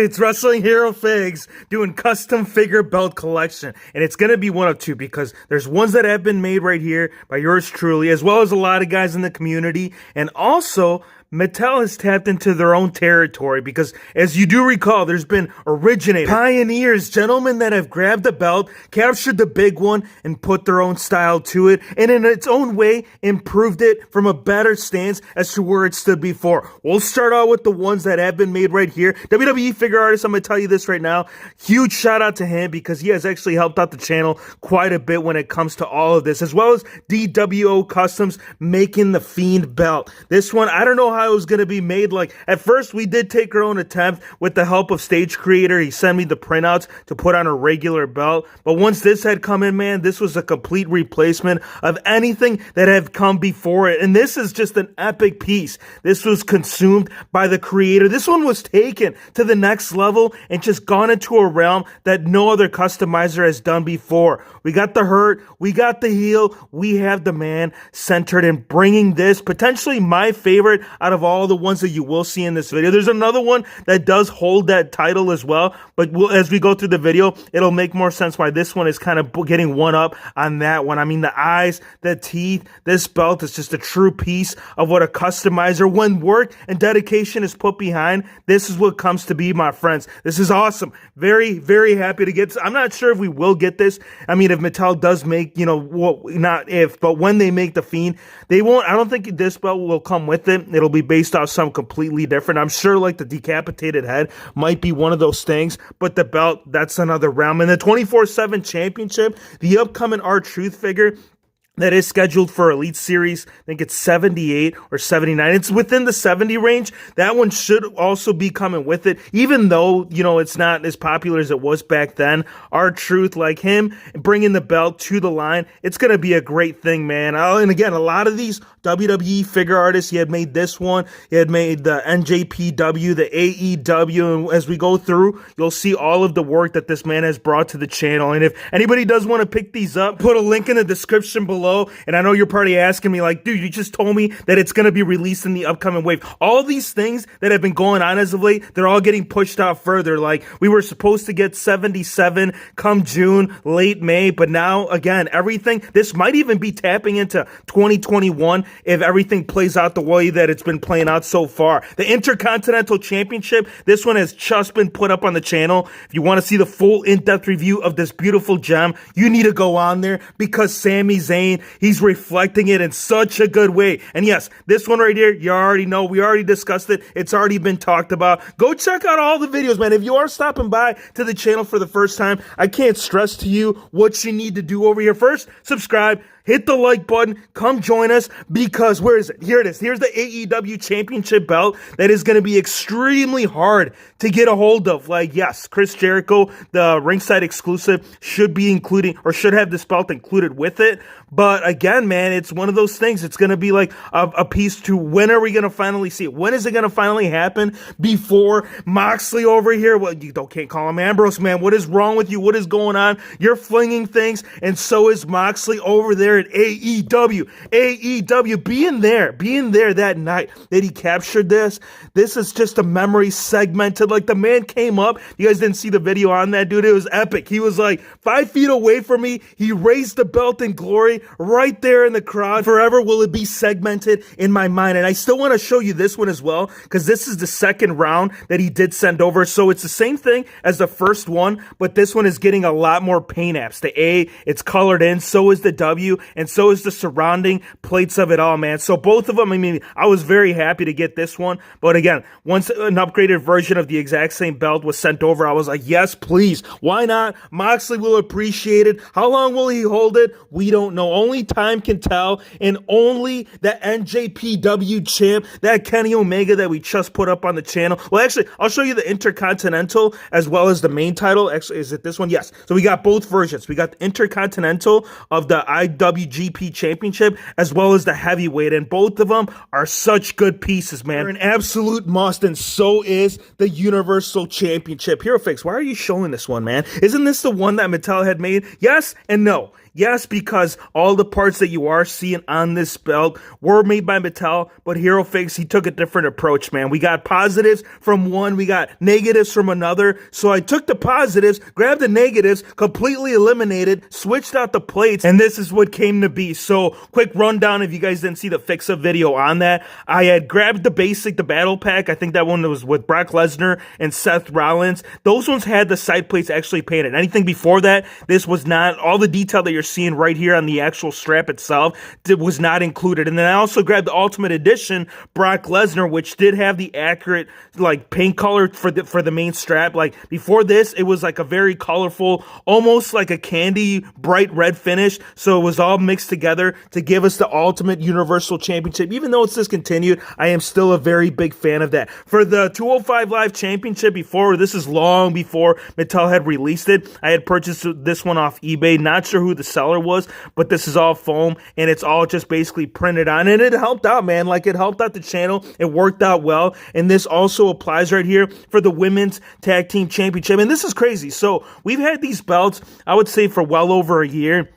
it's Wrestling Hero Figs doing custom figure belt collection. And it's going to be one of two because there's ones that have been made right here by yours truly, as well as a lot of guys in the community. And also, Mattel has tapped into their own territory because, as you do recall, there's been originators, pioneers, gentlemen that have grabbed the belt, captured the big one, and put their own style to it, and in its own way, improved it from a better stance as to where it stood before. We'll start out with the ones that have been made right here. WWE Figure Artist, I'm going to tell you this right now. Huge shout out to him because he has actually helped out the channel quite a bit when it comes to all of this, as well as DWO Customs making the Fiend Belt. This one, I don't know how it was going to be made. Like, at first we did take our own attempt with the help of Stage Creator. He sent me the printouts to put on a regular belt, but once this had come in, man, this was a complete replacement of anything that had come before it, and this is just an epic piece. This was consumed by the creator. This one was taken to the next level and just gone into a realm that no other customizer has done before. We got the hurt, we got the heel, we have the man centered in bringing this, potentially my favorite out of all the ones that you will see in this video. There's another one that does hold that title as well, but as we go through the video, it'll make more sense why this one is kind of getting one up on that one. I mean, the eyes, the teeth, this belt is just a true piece of what a customizer, when work and dedication is put behind, this is what comes to be, my friends. This is awesome. Very, very happy to get this. I'm not sure if we will get this. I mean, if Mattel does make, you know, well, not if, but when they make the Fiend, they won't, I don't think this belt will come with it. It'll be based off something completely different. I'm sure like the decapitated head might be one of those things, but the belt, that's another realm. And the 24/7 championship, the upcoming R-Truth figure, that is scheduled for Elite Series. I think it's 78 or 79. It's within the 70 range. That one should also be coming with it, even though, you know, it's not as popular as it was back then. R-Truth, like him, bringing the belt to the line, it's going to be a great thing, man. And again, a lot of these WWE figure artists, he had made this one, he had made the NJPW, the AEW, and as we go through, you'll see all of the work that this man has brought to the channel. And if anybody does want to pick these up, put a link in the description below. And I know you're probably asking me like, dude, you just told me that it's going to be released in the upcoming wave. All these things that have been going on as of late, they're all getting pushed out further. Like, we were supposed to get 77 come June, late May, but now, again, everything, this might even be tapping into 2021 if everything plays out the way that it's been playing out so far. The Intercontinental Championship, this one has just been put up on the channel. If you want to see the full in-depth review of this beautiful gem, you need to go on there because Sami Zayn, he's reflecting it in such a good way. And yes, this one right here, you already know. We already discussed it. It's already been talked about. Go check out all the videos, man. If you are stopping by to the channel for the first time, I can't stress to you what you need to do over here. First, subscribe. Hit the like button. Come join us because where is it? Here it is. Here's the AEW Championship belt that is going to be extremely hard to get a hold of. Like, yes, Chris Jericho, the ringside exclusive, should be including or should have this belt included with it. But again, man, it's one of those things. It's going to be like a piece to when are we going to finally see it? When is it going to finally happen before Moxley over here? Well, you can't call him Ambrose, man. What is wrong with you? What is going on? You're flinging things, and so is Moxley over there at AEW. AEW, being there that night that he captured this. This is just a memory segmented. Like, the man came up. You guys didn't see the video on that, dude. It was epic. He was like 5 feet away from me. He raised the belt in glory right there in the crowd. Forever will it be segmented in my mind. And I still want to show you this one as well, because this is the second round that he did send over. So it's the same thing as the first one, but this one is getting a lot more paint apps. The A, it's colored in. So is the W, and so is the surrounding plates of it all, man. So both of them, I mean, I was very happy to get this one. But again, once an upgraded version of the exact same belt was sent over, I was like, yes, please. Why not? Moxley will appreciate it. How long will he hold it? We don't know. Only time can tell, and only the NJPW champ, that Kenny Omega that we just put up on the channel. Well, actually, I'll show you the Intercontinental as well as the main title. Actually, is it this one? Yes. So we got both versions. We got the Intercontinental of the IWGP Championship as well as the heavyweight, and both of them are such good pieces, man. They're an absolute must, and so is the Universal Championship. HeroFix, why are you showing this one, man? Isn't this the one that Mattel had made? Yes and no. Yes, because all the parts that you are seeing on this belt were made by Mattel, but Hero Figs, he took a different approach, man. We got positives from one, we got negatives from another. So I took the positives, grabbed the negatives, completely eliminated, switched out the plates, and this is what came to be. So quick rundown if you guys didn't see the fix-up video on that. I had grabbed the basic, the battle pack. I think that one was with Brock Lesnar and Seth Rollins. Those ones had the side plates actually painted. Anything before that, this was not. All the detail that you're seeing right here on the actual strap itself was not included. And then I also grabbed the Ultimate Edition Brock Lesnar, which did have the accurate like paint color for the main strap. Like before this, it was like a very colorful, almost like a candy bright red finish. So it was all mixed together to give us the Ultimate Universal Championship. Even though it's discontinued, I am still a very big fan of that. For the 205 Live Championship before, this is long before Mattel had released it, I had purchased this one off eBay. Not sure who the seller was, but this is all foam and it's all just basically printed on, and it helped out, man. Like it helped out the channel. It worked out well. And this also applies right here for the Women's Tag Team Championship. And this is crazy. So we've had these belts, I would say, for well over a year.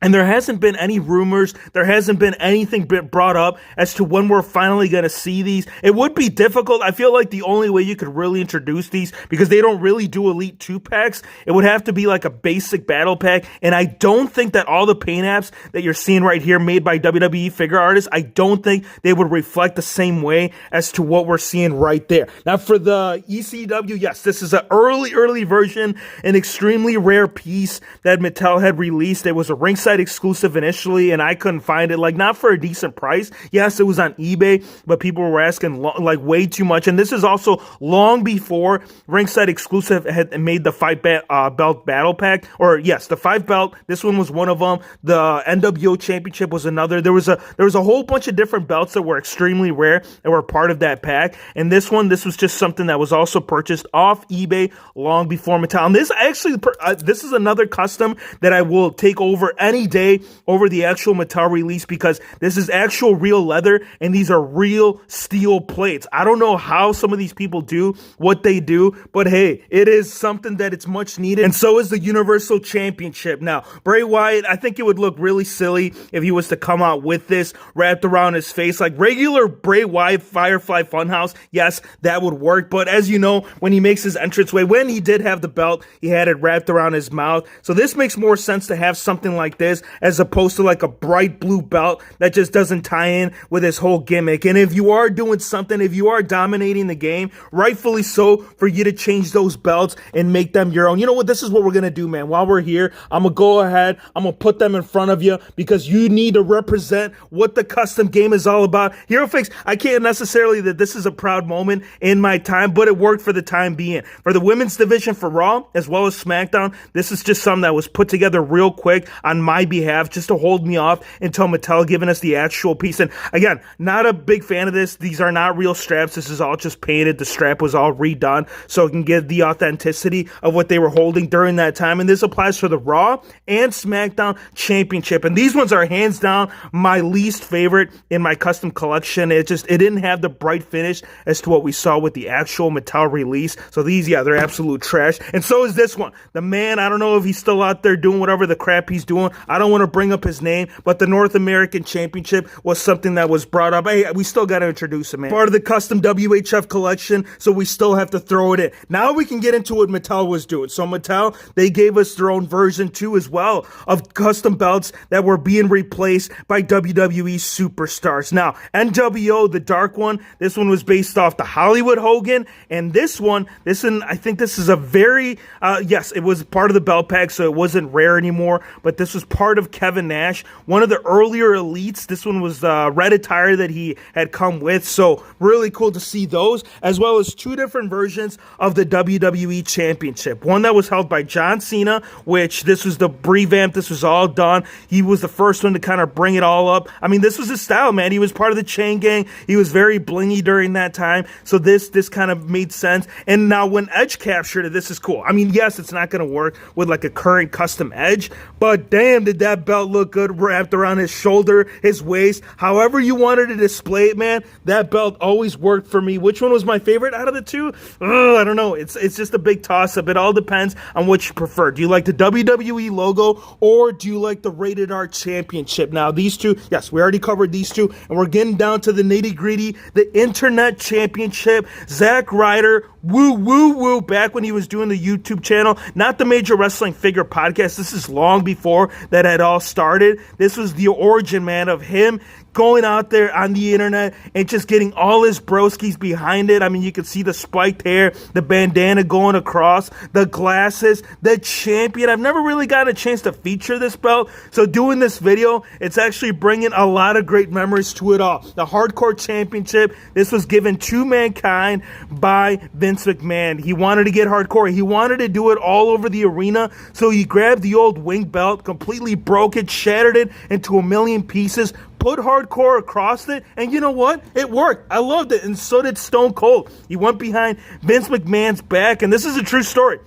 And there hasn't been any rumors, there hasn't been anything brought up as to when we're finally going to see these. It would be difficult. I feel like the only way you could really introduce these, because they don't really do Elite 2-packs, it would have to be like a basic battle pack. And I don't think that all the paint apps that you're seeing right here made by WWE figure artists, I don't think they would reflect the same way as to what we're seeing right there. Now for the ECW, yes, this is an early version, an extremely rare piece that Mattel had released. It was a ringside exclusive initially, and I couldn't find it, like not for a decent price. Yes, it was on eBay, but people were asking like way too much. And this is also long before ringside exclusive had made the 5 belt battle pack, or yes, the 5 belt. This one was one of them. The NWO Championship was another. There was a whole bunch of different belts that were extremely rare that were part of that pack. And this was just something that was also purchased off eBay long before Mattel. And this actually, this is another custom that I will take over any day over the actual Mattel release, because this is actual real leather and these are real steel plates. I don't know how some of these people do what they do, but hey, it is something that it's much needed. And so is the Universal Championship. Now, Bray Wyatt, I think it would look really silly if he was to come out with this wrapped around his face like regular Bray Wyatt Firefly Funhouse. Yes, that would work, but as you know, when he makes his entranceway, when he did have the belt, he had it wrapped around his mouth. So this makes more sense to have something like this as opposed to like a bright blue belt that just doesn't tie in with his whole gimmick. And if you are doing something, if you are dominating the game, rightfully so for you to change those belts and make them your own. You know what? This is what we're going to do, man. While we're here, I'm going to go ahead. I'm going to put them in front of you because you need to represent what the custom game is all about. Hero Fix, I can't necessarily that this is a proud moment in my time, but it worked for the time being. For the women's division for Raw as well as SmackDown, this is just something that was put together real quick on my behalf just to hold me off until Mattel giving us the actual piece. And again, not a big fan of this. These are not real straps. This is all just painted. The strap was all redone so it can get the authenticity of what they were holding during that time. And this applies for the Raw and SmackDown Championship. And these ones are hands down my least favorite in my custom collection. It didn't have the bright finish as to what we saw with the actual Mattel release. So these, yeah, they're absolute trash. And so is this one. The man, I don't know if he's still out there doing whatever the crap he's doing. I don't want to bring up his name, but the North American Championship was something that was brought up. Hey, we still got to introduce him, man. Part of the custom WHF collection, so we still have to throw it in. Now we can get into what Mattel was doing. So Mattel, they gave us their own version too as well of custom belts that were being replaced by WWE superstars. Now, NWO, the dark one, this one was based off the Hollywood Hogan, and this one, I think this is a very, yes, it was part of the belt pack, so it wasn't rare anymore, but this was part of Kevin Nash, one of the earlier elites. This one was the red attire that he had come with, so really cool to see those, as well as two different versions of the WWE Championship. One that was held by John Cena, which this was the revamp, this was all done. He was the first one to kind of bring it all up. I mean, this was his style, man. He was part of the Chain Gang. He was very blingy during that time, so this kind of made sense. And now when Edge captured it, this is cool. I mean, yes, it's not going to work with like a current custom Edge, but damn, damn, did that belt look good wrapped around his shoulder, his waist, however you wanted to display it, man. That belt always worked for me. Which one was my favorite out of the two? I don't know. It's just a big toss-up. It all depends on what you prefer. Do you like the WWE logo, or do you like the Rated R Championship? Now, these two, yes, we already covered these two, and we're getting down to the nitty-gritty, the Internet Championship. Zack Ryder, woo, woo, woo, back when he was doing the YouTube channel, not the Major Wrestling Figure Podcast. This is long before that had all started. This was the origin, man, of him going out there on the internet and just getting all his broskies behind it. I mean, you can see the spiked hair, the bandana going across, the glasses, the champion. I've never really gotten a chance to feature this belt, so doing this video, it's actually bringing a lot of great memories to it all. The Hardcore Championship, this was given to Mankind by Vince McMahon. He wanted to get hardcore. He wanted to do it all over the arena, so he grabbed the old wing belt, completely broke it, shattered it into a million pieces, put hardcore across it, and you know what? It worked. I loved it, and so did Stone Cold. He went behind Vince McMahon's back, and this is a true story.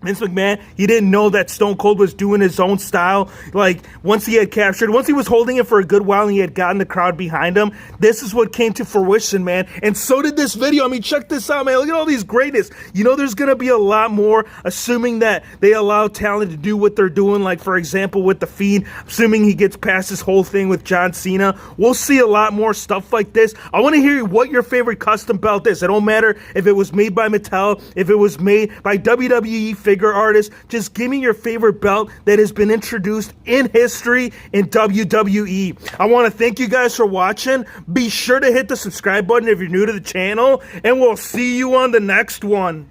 Vince McMahon, he didn't know that Stone Cold was doing his own style. Like, once he was holding it for a good while and he had gotten the crowd behind him, this is what came to fruition, man. And so did this video. I mean, check this out, man. Look at all these greatness. You know, there's going to be a lot more, assuming that they allow talent to do what they're doing. Like, for example, with The Fiend, assuming he gets past this whole thing with John Cena. We'll see a lot more stuff like this. I want to hear what your favorite custom belt is. It don't matter if it was made by Mattel, if it was made by WWE figure artists. Just give me your favorite belt that has been introduced in history in WWE. I want to thank you guys for watching. Be sure to hit the subscribe button if you're new to the channel, and we'll see you on the next one.